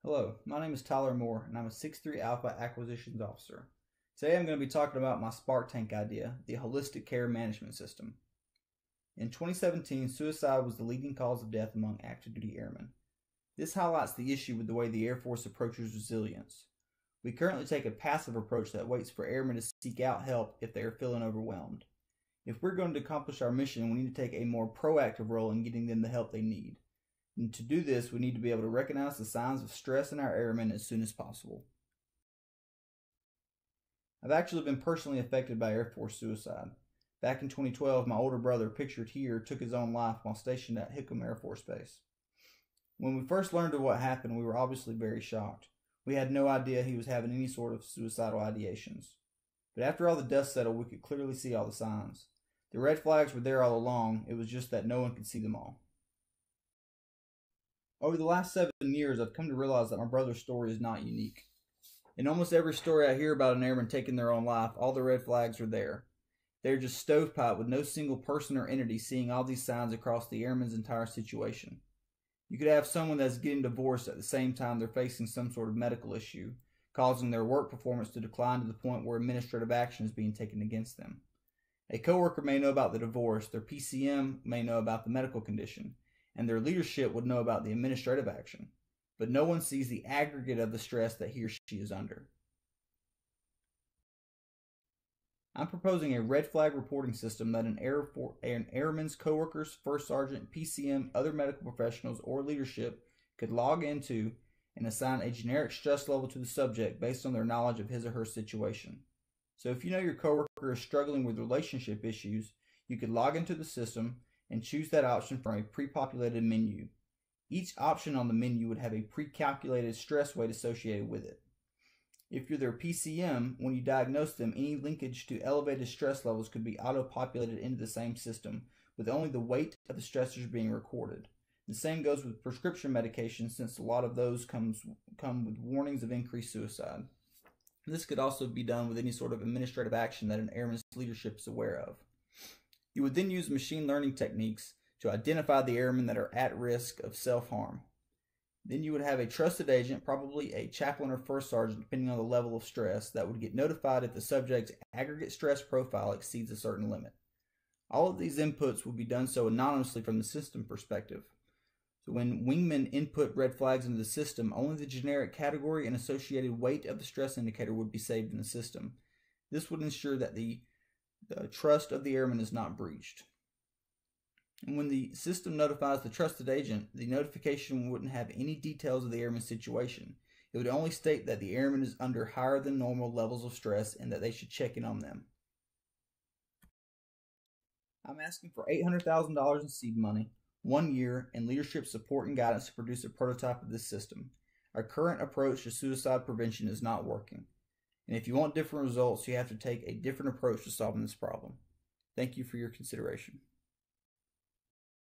Hello, my name is Tyler Moore, and I'm a 6'3 Alpha Acquisitions Officer. Today I'm going to be talking about my Spark Tank idea, the Holistic Care Management System. In 2017, suicide was the leading cause of death among active duty airmen. This highlights the issue with the way the Air Force approaches resilience. We currently take a passive approach that waits for airmen to seek out help if they are feeling overwhelmed. If we're going to accomplish our mission, we need to take a more proactive role in getting them the help they need. And to do this, we need to be able to recognize the signs of stress in our airmen as soon as possible. I've actually been personally affected by Air Force suicide. Back in 2012, my older brother, pictured here, took his own life while stationed at Hickam Air Force Base. When we first learned of what happened, we were obviously very shocked. We had no idea he was having any sort of suicidal ideations. But after all the dust settled, we could clearly see all the signs. The red flags were there all along, it was just that no one could see them all. Over the last 7 years, I've come to realize that my brother's story is not unique. In almost every story I hear about an airman taking their own life, all the red flags are there. They're just stovepipe with no single person or entity seeing all these signs across the airman's entire situation. You could have someone that's getting divorced at the same time they're facing some sort of medical issue, causing their work performance to decline to the point where administrative action is being taken against them. A coworker may know about the divorce, their PCM may know about the medical condition, and their leadership would know about the administrative action, but no one sees the aggregate of the stress that he or she is under. I'm proposing a red flag reporting system that an airman's coworkers, first sergeant, PCM, other medical professionals, or leadership could log into and assign a generic stress level to the subject based on their knowledge of his or her situation. So if you know your coworker is struggling with relationship issues, you could log into the system and choose that option from a pre-populated menu. Each option on the menu would have a pre-calculated stress weight associated with it. If you're their PCM, when you diagnose them, any linkage to elevated stress levels could be auto-populated into the same system, with only the weight of the stressors being recorded. The same goes with prescription medications, since a lot of those come with warnings of increased suicide. This could also be done with any sort of administrative action that an airman's leadership is aware of. You would then use machine learning techniques to identify the airmen that are at risk of self-harm. Then you would have a trusted agent, probably a chaplain or first sergeant, depending on the level of stress, that would get notified if the subject's aggregate stress profile exceeds a certain limit. All of these inputs would be done so anonymously from the system perspective. So when wingmen input red flags into the system, only the generic category and associated weight of the stress indicator would be saved in the system. This would ensure that the trust of the airman is not breached. And when the system notifies the trusted agent, the notification wouldn't have any details of the airman's situation. It would only state that the airman is under higher than normal levels of stress and that they should check in on them. I'm asking for $800,000 in seed money, 1 year, and leadership support and guidance to produce a prototype of this system. Our current approach to suicide prevention is not working. And if you want different results, you have to take a different approach to solving this problem. Thank you for your consideration.